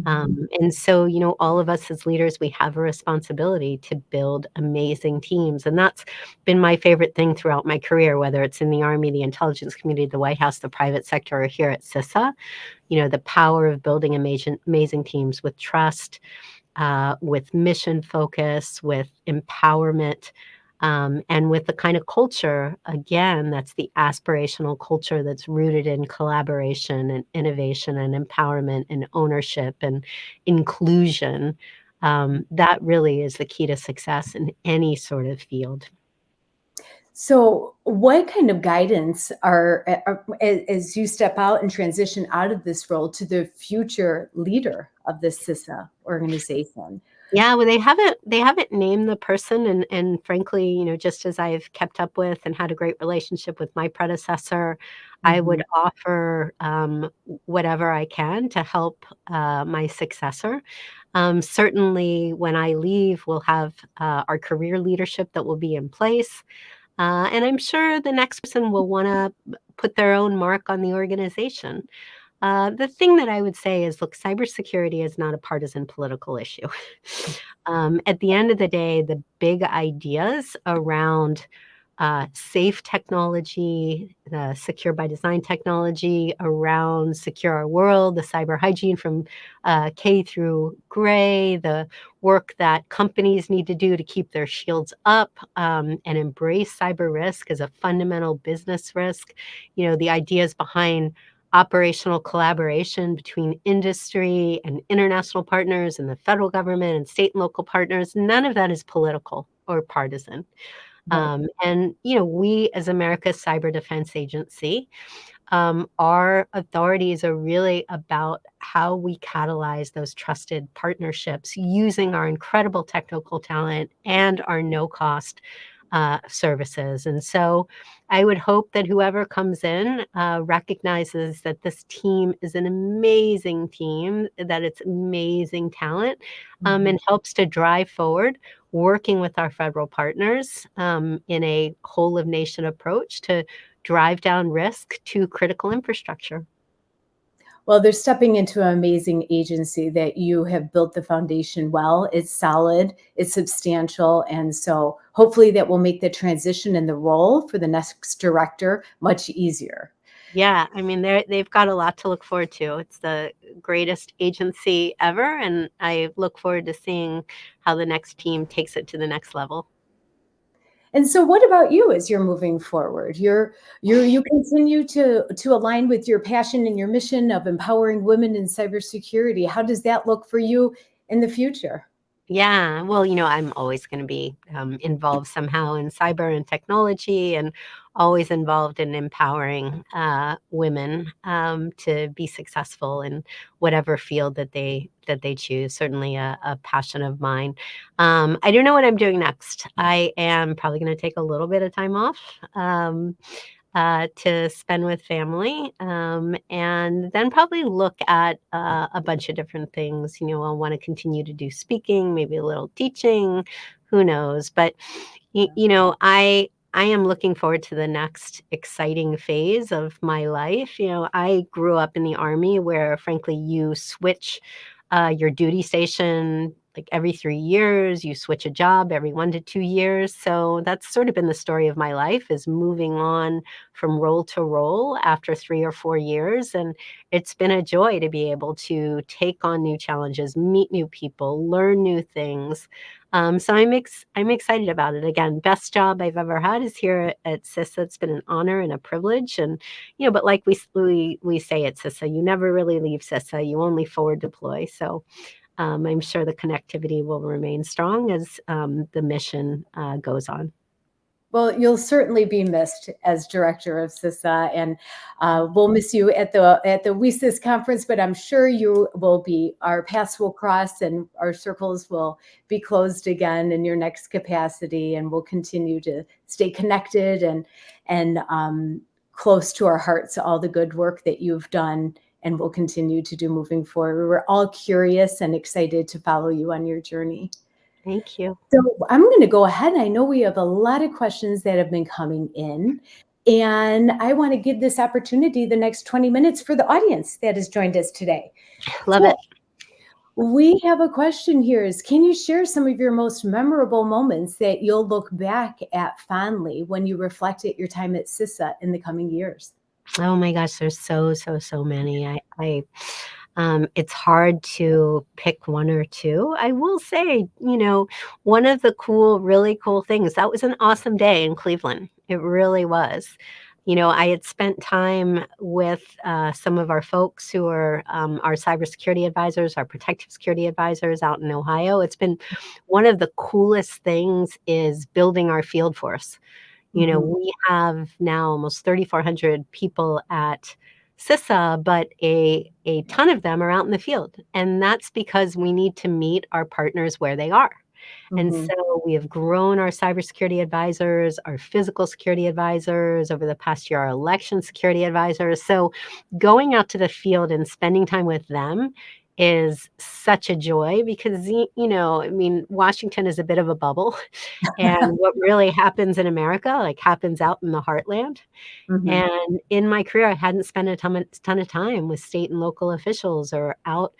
And so, all of us as leaders, we have a responsibility to build amazing teams. And that's been my favorite thing throughout my career, whether it's in the Army, the intelligence community, the White House, the private sector, or here at CISA. The power of building amazing teams with trust, with mission focus, with empowerment, and with the kind of culture, again, that's the aspirational culture that's rooted in collaboration and innovation and empowerment and ownership and inclusion. That really is the key to success in any sort of field. So, what kind of guidance as you step out and transition out of this role to the future leader of the CISA organization? Yeah, well, they haven't named the person, and frankly, just as I've kept up with and had a great relationship with my predecessor, I would Mhm. offer, whatever I can to help, my successor. Certainly, when I leave, we'll have, our career leadership that will be in place, and I'm sure the next person will wanna put their own mark on the organization. The thing that I would say is, look, cybersecurity is not a partisan political issue. At the end of the day, the big ideas around safe technology, the secure by design technology, around secure our world, the cyber hygiene from K through gray, the work that companies need to do to keep their shields up and embrace cyber risk as a fundamental business risk. The ideas behind operational collaboration between industry and international partners and the federal government and state and local partners, none of that is political or partisan. Right. We as America's Cyber Defense Agency, our authorities are really about how we catalyze those trusted partnerships using our incredible technical talent and our no cost services. And so I would hope that whoever comes in recognizes that this team is an amazing team, that it's amazing talent, Mhm. and helps to drive forward working with our federal partners in a whole of nation approach to drive down risk to critical infrastructure. Well, they're stepping into an amazing agency that you have built the foundation well. It's solid, it's substantial, and so hopefully that will make the transition in the role for the next director much easier. Yeah, I mean, they've got a lot to look forward to. It's the greatest agency ever, and I look forward to seeing how the next team takes it to the next level. And so what about you as you're moving forward? You continue to align with your passion and your mission of empowering women in cybersecurity. How does that look for you in the future? Yeah, well, I'm always going to be involved somehow in cyber and technology, and always involved in empowering women to be successful in whatever field that they choose. Certainly a passion of mine. I don't know what I'm doing next. I am probably going to take a little bit of time off. To spend with family, and then probably look at a bunch of different things. I'll want to continue to do speaking, maybe a little teaching, who knows? But I am looking forward to the next exciting phase of my life. I grew up in the Army where, frankly, you switch your duty station like every 3 years, you switch a job every 1 to 2 years. So that's sort of been the story of my life, is moving on from role to role after 3 or 4 years. And it's been a joy to be able to take on new challenges, meet new people, learn new things. So I'm excited about it. Again, best job I've ever had is here at CISA. It's been an honor and a privilege. And but like we say at CISA, you never really leave CISA. You only forward deploy. So I'm sure the connectivity will remain strong as the mission goes on. Well, you'll certainly be missed as director of CISA, and we'll miss you at the WiCyS conference. But I'm sure you will be. Our paths will cross, and our circles will be closed again in your next capacity, and we'll continue to stay connected and close to our hearts. All the good work that you've done, and will continue to do moving forward. We're all curious and excited to follow you on your journey. Thank you. So I'm going to go ahead. I know we have a lot of questions that have been coming in, and I want to give this opportunity the next 20 minutes for the audience that has joined us today. Love So it. we have a question here is, can you share some of your most memorable moments that you'll look back at fondly when you reflect at your time at CISA in the coming years? Oh my gosh, there's so many. It's hard to pick one or two. I will say, one of the really cool things, that was an awesome day in Cleveland. It really was. I had spent time with some of our folks who are our cybersecurity advisors, our protective security advisors out in Ohio. It's been one of the coolest things is building our field force. Mhm, We have now almost 3,400 people at CISA, but a ton of them are out in the field. And that's because we need to meet our partners where they are. And mhm. so we have grown our cybersecurity advisors, our physical security advisors, over the past year, our election security advisors. So going out to the field and spending time with them is such a joy because, I mean, Washington is a bit of a bubble. And what really happens in America, like, happens out in the heartland. Mhm. And in my career, I hadn't spent a ton of time with state and local officials or out,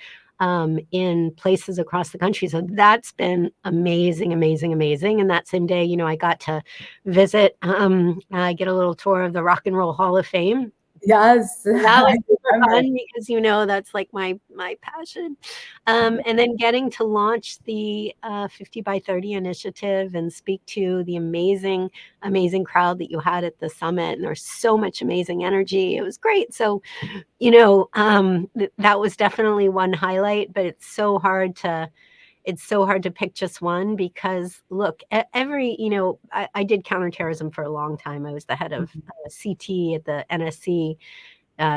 in places across the country. So that's been amazing, amazing, amazing. And that same day, I got to visit, get a little tour of the Rock and Roll Hall of Fame. Yes, That was I super remember. fun because, that's like my passion. And then getting to launch the 50 by 30 initiative and speak to the amazing, amazing crowd that you had at the summit. And there's so much amazing energy. It was great. So, that was definitely one highlight, but it's so hard to pick just one because look, every, I did counterterrorism for a long time. I was the head of Mhm, CT at the NSC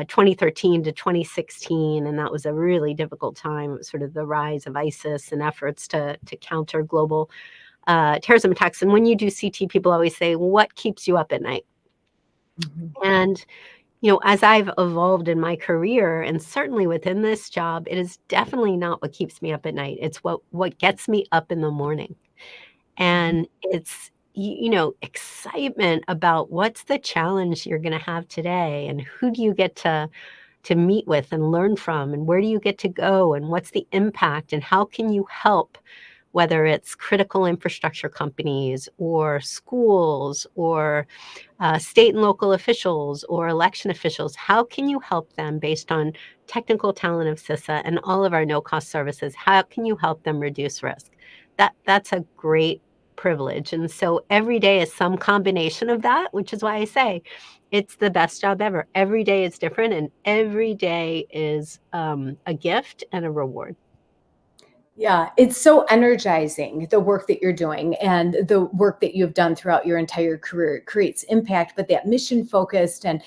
2013 to 2016, and that was a really difficult time. It was sort of the rise of ISIS and efforts to counter global terrorism attacks. And when you do CT, people always say, well, what keeps you up at night? mhm, And as I've evolved in my career, and certainly within this job, it is definitely not what keeps me up at night. It's what gets me up in the morning. mhm. And it's, excitement about what's the challenge you're going to have today, and who do you get to meet with and learn from, and where do you get to go, and what's the impact, and how can you help, whether it's critical infrastructure companies or schools or state and local officials or election officials. How can you help them based on technical talent of CISA and all of our no-cost services? How can you help them reduce risk? That's a great privilege. And so every day is some combination of that, which is why I say it's the best job ever. Every day is different, and every day is a gift and a reward. Yeah, it's so energizing, the work that you're doing and the work that you've done throughout your entire career. It creates impact, but that mission focused, and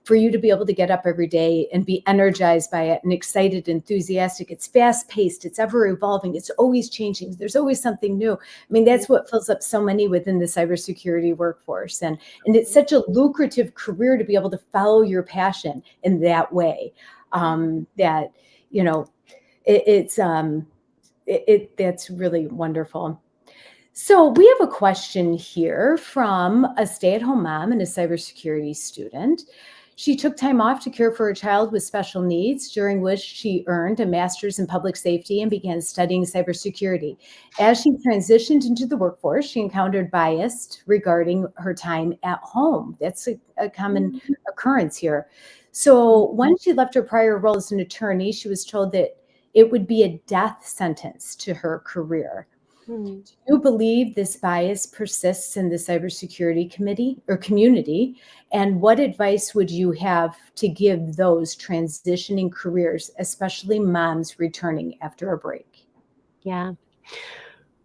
for you to be able to get up every day and be energized by it and excited, enthusiastic. It's fast paced, it's ever evolving, it's always changing. There's always something new. I mean, that's what fills up so many within the cybersecurity workforce. And it's such a lucrative career to be able to follow your passion in that way. That, you know, it's that's really wonderful. So we have a question here from a stay-at-home mom and a cybersecurity student. She took time off to care for a child with special needs, during which she earned a master's in public safety and began studying cybersecurity. As she transitioned into the workforce, she encountered bias regarding her time at home. That's a common occurrence here. So when she left her prior role as an attorney, she was told that it would be a death sentence to her career. Mhm. Do you believe this bias persists in the cybersecurity committee or community? And what advice would you have to give those transitioning careers, especially moms returning after a break? Yeah.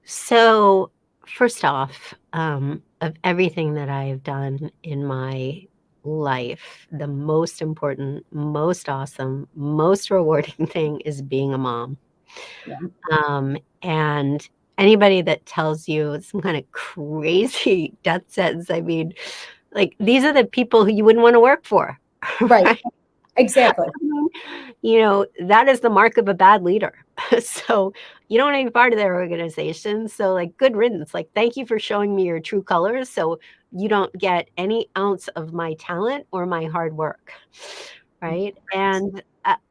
So, first off, of everything that I've done in my life, the most important, most awesome, most rewarding thing is being a mom. Yeah. And anybody that tells you some kind of crazy death sentence, I mean, like, these are the people who you wouldn't want to work for, Right. right? Exactly. that is the mark of a bad leader. So you don't want to be part of their organization. So like good riddance, like thank you for showing me your true colors. So you don't get any ounce of my talent or my hard work. Right. And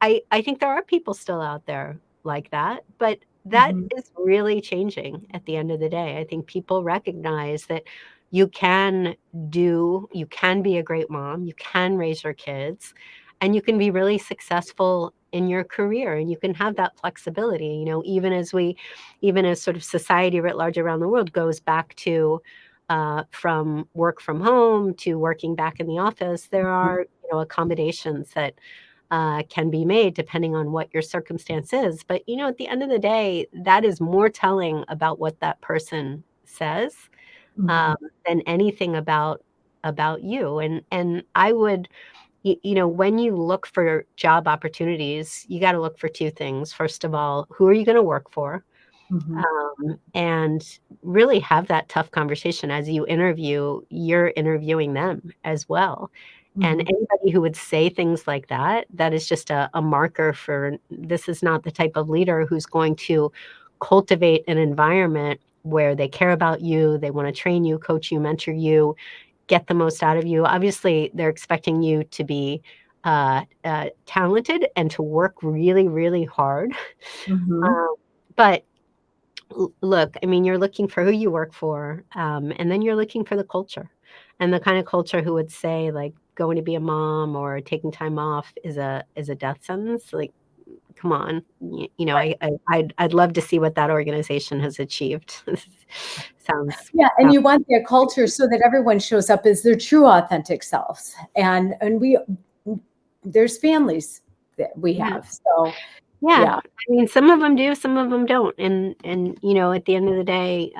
I think there are people still out there like that, but that Mhm. is really changing at the end of the day. I think people recognize that you can you can be a great mom, you can raise your kids, and you can be really successful in your career, and you can have that flexibility, even as sort of society writ large around the world goes back to from work from home to working back in the office, there Mhm. are, accommodations that can be made depending on what your circumstance is. But, at the end of the day, that is more telling about what that person says um, Mhm. than anything about you. And I would, when you look for job opportunities, you got to look for two things. First of all, who are you going to work for? Mhm. And really have that tough conversation as you interview, you're interviewing them as well. And Mhm. anybody who would say things like that, that is just a marker for this is not the type of leader who's going to cultivate an environment where they care about you, they want to train you, coach you, mentor you, get the most out of you. Obviously, they're expecting you to be talented and to work really, really hard. Mhm. Um, but look, I mean, you're looking for who you work for, and then you're looking for the culture, and the kind of culture who would say like going to be a mom or taking time off is a death sentence. Like, come on, I'd love to see what that organization has achieved. sounds Yeah, and sounds you want their culture so that everyone shows up as their true authentic selves. And we there's families that we yeah. have. So, Yeah, yeah. I mean, some of them do, some of them don't, and at the end of the day,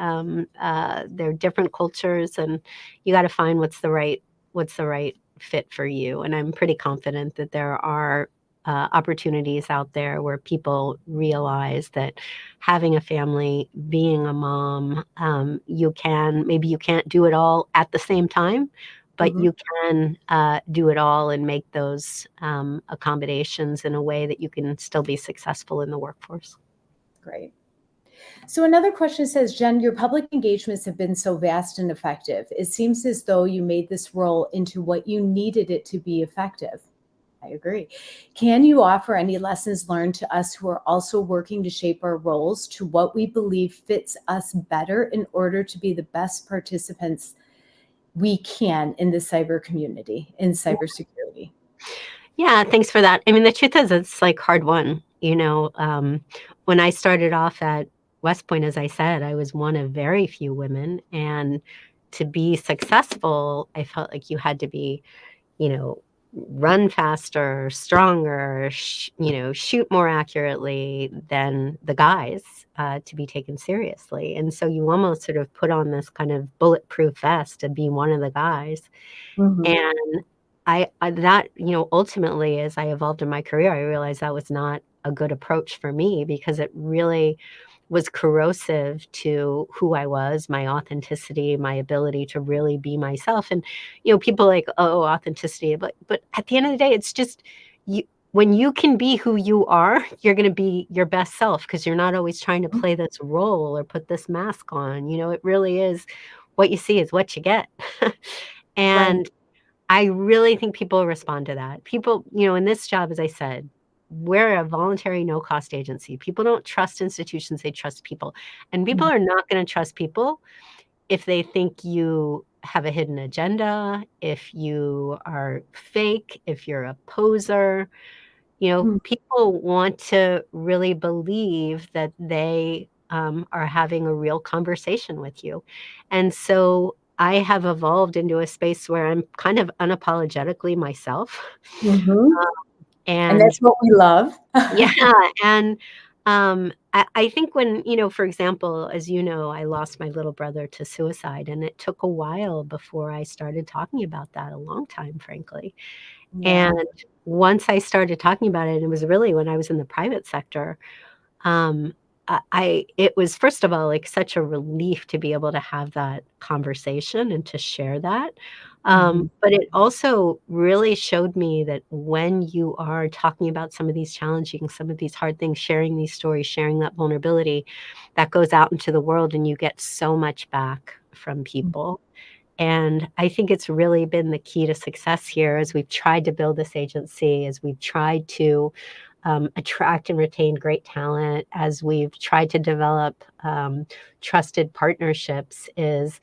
they're different cultures, and you gotta find what's the right fit for you, and I'm pretty confident that there are, opportunities out there where people realize that having a family, being a mom, maybe you can't do it all at the same time, but Mhm. you can do it all and make those accommodations in a way that you can still be successful in the workforce. Great. So another question says, Jen, your public engagements have been so vast and effective. It seems as though you made this role into what you needed it to be effective. I agree. Can you offer any lessons learned to us who are also working to shape our roles to what we believe fits us better in order to be the best participants we can in the cyber community, in cybersecurity? Yeah, thanks for that. I mean, the truth is, it's like hard won. When I started off at West Point, as I said, I was one of very few women, and to be successful, I felt like you had to be you know, run faster, stronger, shoot more accurately than the guys to be taken seriously. And so you almost sort of put on this kind of bulletproof vest to be one of the guys. Mhm. And ultimately, as I evolved in my career, I realized that was not a good approach for me because it really was corrosive to who I was, my authenticity, my ability to really be myself. And people like, oh, authenticity, but at the end of the day, it's just you. When you can be who you are, you're going to be your best self because you're not always trying to play this role or put this mask on. It really is what you see is what you get. Right. And I really think people respond to that. People, in this job, as I said, we're a voluntary no cost agency. People don't trust institutions, they trust people. And people Mhm. are not going to trust people if they think you have a hidden agenda, if you are fake, if you're a poser. Mhm. People want to really believe that they are having a real conversation with you. And so I have evolved into a space where I'm kind of unapologetically myself. Mhm. And And that's what we love. yeah, and I think when, for example, as you know, I lost my little brother to suicide, and it took a while before I started talking about that, a long time, frankly. Yeah. And once I started talking about it, it was really when I was in the private sector, it was, first of all, like, such a relief to be able to have that conversation and to share that. Mhm. But it also really showed me that when you are talking about some of these hard things, sharing these stories, sharing that vulnerability, that goes out into the world and you get so much back from people. And I think it's really been the key to success here as we've tried to build this agency, as we've tried to attract and retain great talent, as we've tried to develop trusted partnerships, is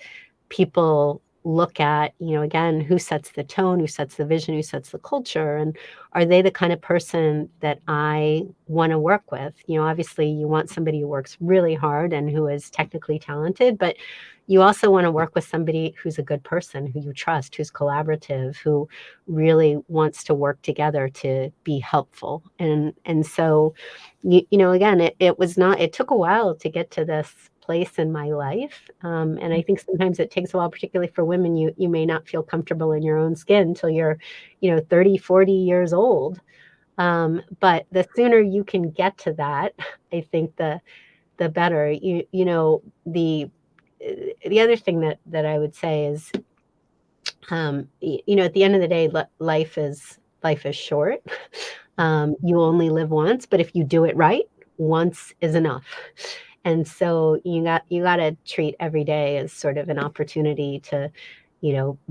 people look at, again, who sets the tone, who sets the vision, who sets the culture, and are they the kind of person that I want to work with? Obviously, you want somebody who works really hard and who is technically talented, but you also want to work with somebody who's a good person, who you trust, who's collaborative, who really wants to work together to be helpful. And so, again, it was not, it took a while to get to this place in my life. And I think sometimes it takes a while, particularly for women. You may not feel comfortable in your own skin until you're, 30, 40 years old. But the sooner you can get to that, I think the better. The other thing that I would say is, at the end of the day, life is short. You only live once, but if you do it right, once is enough. And so you got to treat every day as sort of an opportunity to,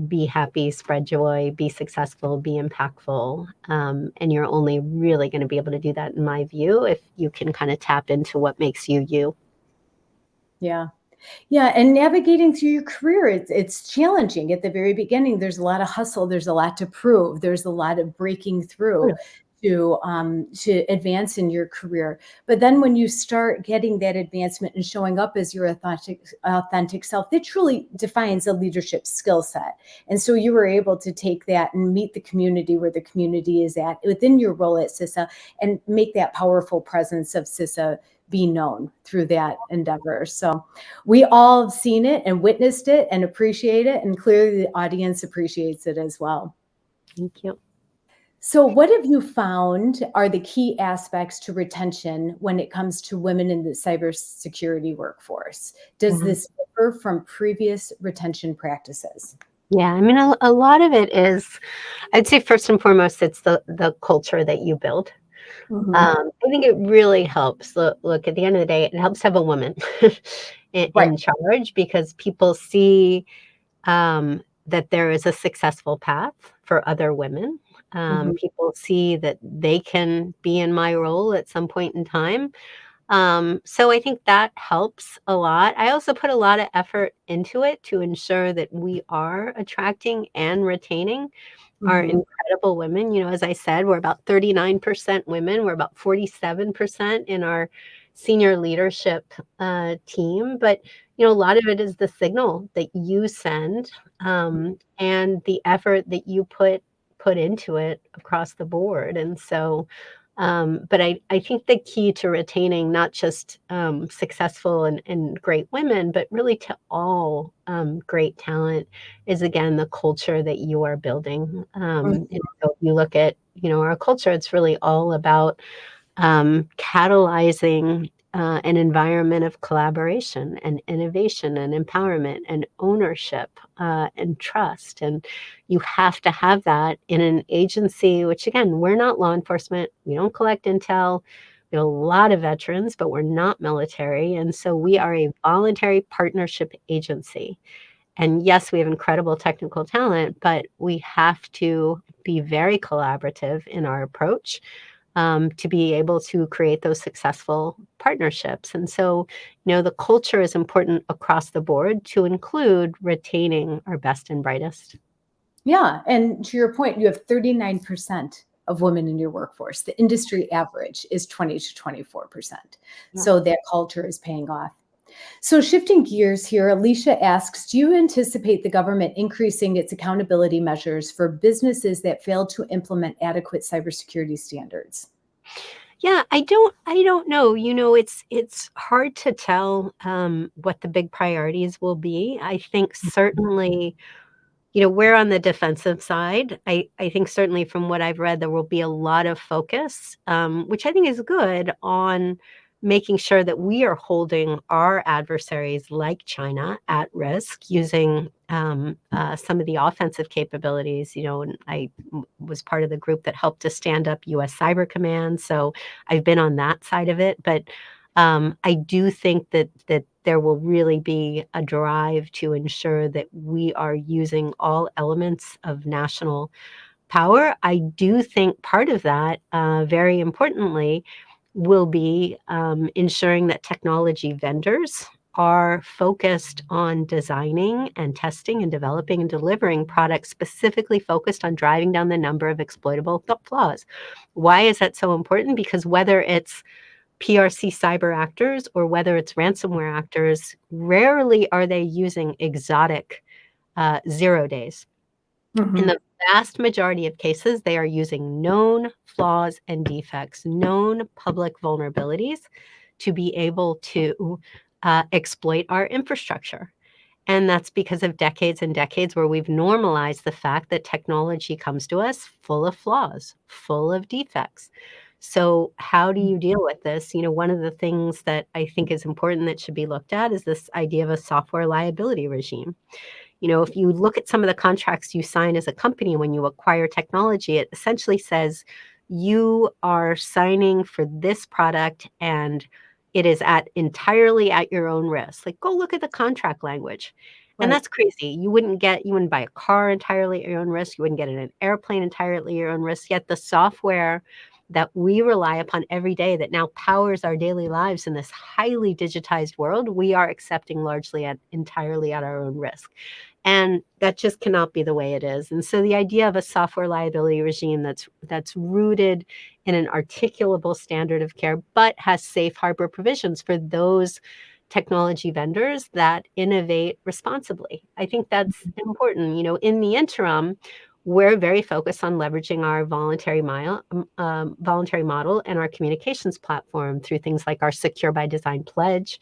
be happy, spread joy, be successful, be impactful. And you're only really going to be able to do that, in my view, if you can kind of tap into what makes you you. Yeah. Yeah, and navigating through your career, it's challenging at the very beginning. There's a lot of hustle. There's a lot to prove. There's a lot of breaking through to advance in your career. But then when you start getting that advancement and showing up as your authentic self, that truly defines a leadership skill set. And so you were able to take that and meet the community where the community is at within your role at CISA and make that powerful presence of CISA be known through that endeavor. So we all have seen it and witnessed it and appreciate it, and clearly the audience appreciates it as well. Thank you. So, what have you found are the key aspects to retention when it comes to women in the cybersecurity workforce? Does Yeah. this differ from previous retention practices? Yeah, I mean, a lot of it is, I'd say first and foremost, it's the culture that you build. Mhm. I think it really helps. Look, at the end of the day, it helps to have a woman Right. in charge, because people see that there is a successful path for other women. Mhm. People see that they can be in my role at some point in time. So I think that helps a lot. I also put a lot of effort into it to ensure that we are attracting and retaining are Mhm. incredible women. As I said, we're about 39% women. We're about 47% in our senior leadership team. But, a lot of it is the signal that you send, and the effort that you put into it across the board. And so, but I think the key to retaining not just successful and great women, but really to all great talent, is, again, the culture that you are building. And so if you look at, our culture, it's really all about catalyzing an environment of collaboration and innovation and empowerment and ownership and trust. And you have to have that in an agency, which, again, we're not law enforcement. We don't collect intel. We have a lot of veterans, but we're not military. And so we are a voluntary partnership agency. And yes, we have incredible technical talent, but we have to be very collaborative in our approach, to be able to create those successful partnerships. And so, the culture is important across the board, to include retaining our best and brightest. Yeah, and to your point, you have 39% of women in your workforce. The industry average is 20 to 24%. Yeah. So that culture is paying off. So, shifting gears here, Alicia asks, do you anticipate the government increasing its accountability measures for businesses that fail to implement adequate cybersecurity standards? Yeah, I don't know. It's hard to tell what the big priorities will be. I think certainly, we're on the defensive side. I think certainly from what I've read, there will be a lot of focus, which I think is good, on making sure that we are holding our adversaries like China at risk using some of the offensive capabilities. And I was part of the group that helped to stand up U.S. Cyber Command, so I've been on that side of it. But I do think that there will really be a drive to ensure that we are using all elements of national power. I do think part of that, very importantly, will be ensuring that technology vendors are focused on designing and testing and developing and delivering products specifically focused on driving down the number of exploitable flaws. Why is that so important? Because whether it's PRC cyber actors or whether it's ransomware actors, rarely are they using exotic 0 days. In Mhm. the vast majority of cases, they are using known flaws and defects, known public vulnerabilities to be able to exploit our infrastructure. And that's because of decades and decades where we've normalized the fact that technology comes to us full of flaws, full of defects. So, how do you deal with this? One of the things that I think is important that should be looked at is this idea of a software liability regime. If you look at some of the contracts you sign as a company when you acquire technology, it essentially says you are signing for this product and it is entirely at your own risk. Like, go look at the contract language. And Right. that's crazy. You wouldn't buy a car entirely at your own risk. You wouldn't get in an airplane entirely at your own risk. Yet the software that we rely upon every day that now powers our daily lives in this highly digitized world, we are accepting largely entirely at our own risk. And that just cannot be the way it is. And so the idea of a software liability regime that's rooted in an articulable standard of care, but has safe harbor provisions for those technology vendors that innovate responsibly. I think that's important. In the interim, we're very focused on leveraging our voluntary model and our communications platform through things like our Secure by Design pledge.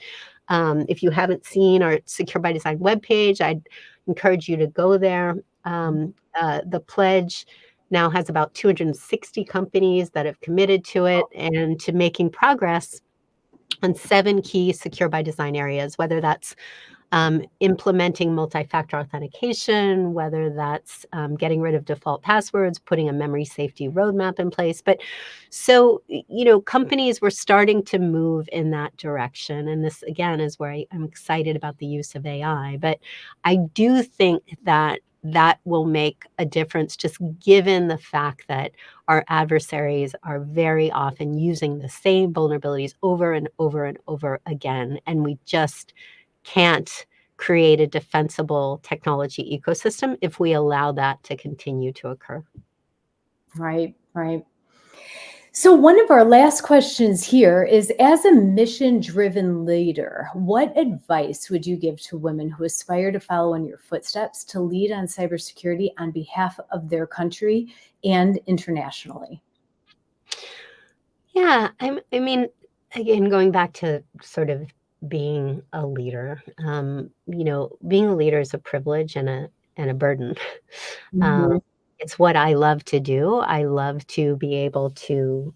If you haven't seen our Secure by Design webpage, I'd encourage you to go there. The pledge now has about 260 companies that have committed to it and to making progress on 7 key Secure by Design areas, whether that's implementing multi-factor authentication, whether that's getting rid of default passwords, putting a memory safety roadmap in place. But so, companies were starting to move in that direction. And this, again, is where I'm excited about the use of AI. But I do think that will make a difference, just given the fact that our adversaries are very often using the same vulnerabilities over and over and over again. And we just can't create a defensible technology ecosystem if we allow that to continue to occur. Right, right. So, one of our last questions here is, as a mission driven leader, what advice would you give to women who aspire to follow in your footsteps to lead on cybersecurity on behalf of their country and internationally? Yeah, I mean, again, going back to sort of being a leader, being a leader is a privilege and a burden. Um, Mhm. it's what I love to do. I love to be able to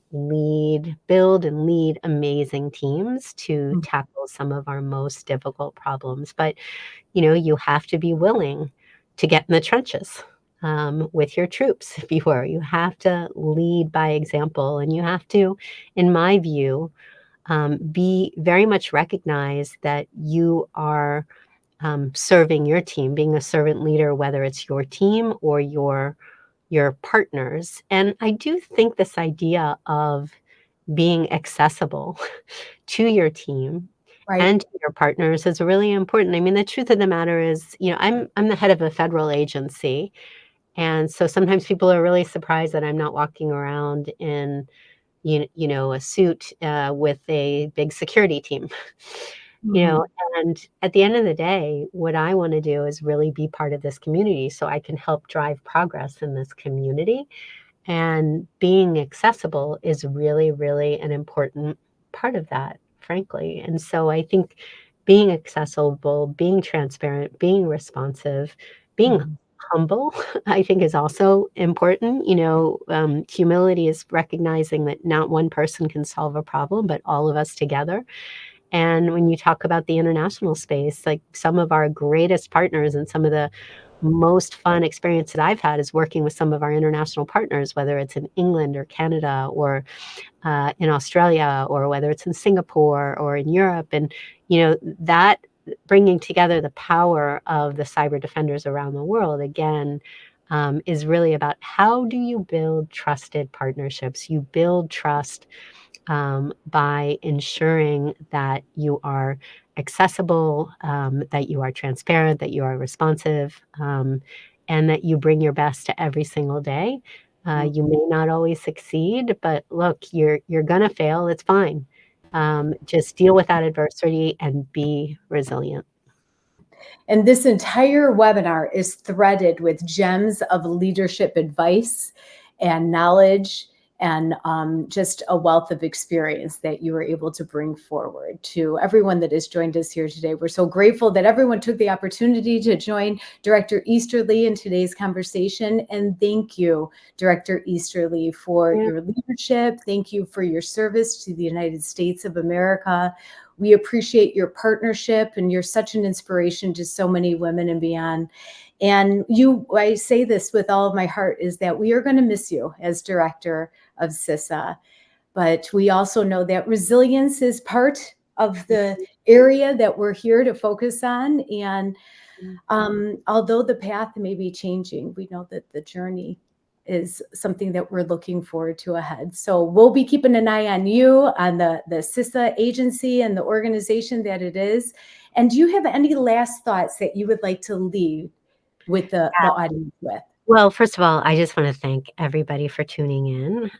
build and lead amazing teams to tackle some of our most difficult problems. But you have to be willing to get in the trenches with your troops, if you were. You have to lead by example, and you have to, in my view, be very much recognize that you are serving your team, being a servant leader, whether it's your team or your partners. And I do think this idea of being accessible to your team Right. and to your partners is really important. I mean, the truth of the matter is, I'm the head of a federal agency, and so sometimes people are really surprised that I'm not walking around in, a suit with a big security team. You know, Mhm. and at the end of the day, what I want to do is really be part of this community so I can help drive progress in this community. And being accessible is really, really an important part of that, frankly. And so I think being accessible, being transparent, being responsive, being Mhm. humble, I think is also important. Humility is recognizing that not one person can solve a problem, but all of us together. And when you talk about the international space, like some of our greatest partners and some of the most fun experience that I've had is working with some of our international partners, whether it's in England or Canada or in Australia, or whether it's in Singapore or in Europe. And, that bringing together the power of the cyber defenders around the world, again, is really about how do you build trusted partnerships? You build trust by ensuring that you are accessible, that you are transparent, that you are responsive, and that you bring your best to every single day. You may not always succeed, but look, you're gonna fail. It's fine. Just deal with that adversity and be resilient. And this entire webinar is threaded with gems of leadership advice and knowledge and just a wealth of experience that you were able to bring forward to everyone that has joined us here today. We're so grateful that everyone took the opportunity to join Director Easterly in today's conversation. And thank you, Director Easterly, for Yeah. your leadership. Thank you for your service to the United States of America. We appreciate your partnership, and you're such an inspiration to so many women and beyond. And I say this with all of my heart, is that we are going to miss you as director of CISA. But we also know that resilience is part of the area that we're here to focus on. And although the path may be changing, we know that the journey is something that we're looking forward to ahead. So we'll be keeping an eye on you, on the CISA agency and the organization that it is. And do you have any last thoughts that you would like to leave with the audience with? Well, first of all, I just want to thank everybody for tuning in.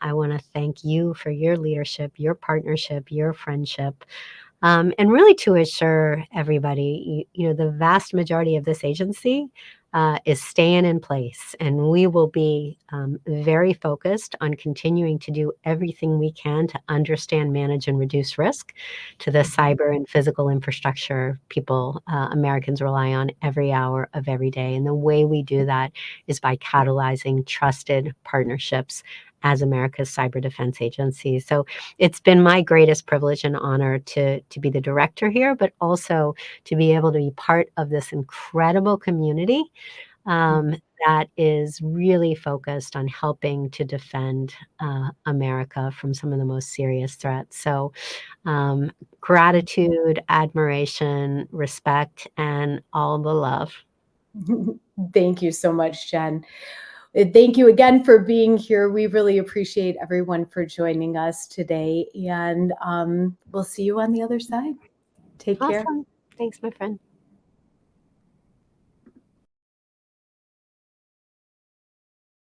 I want to thank you for your leadership, your partnership, your friendship. And really to assure everybody, the vast majority of this agency is staying in place, and we will be very focused on continuing to do everything we can to understand, manage, and reduce risk to the cyber and physical infrastructure Americans rely on every hour of every day. And the way we do that is by catalyzing trusted partnerships as America's cyber defense agency. So it's been my greatest privilege and honor to be the director here, but also to be able to be part of this incredible community um, that is really focused on helping to defend America from some of the most serious threats. So gratitude, admiration, respect, and all the love. Thank you so much, Jen. Thank you again for being here. We really appreciate everyone for joining us today. And we'll see you on the other side. Take care. Awesome. Thanks, my friend.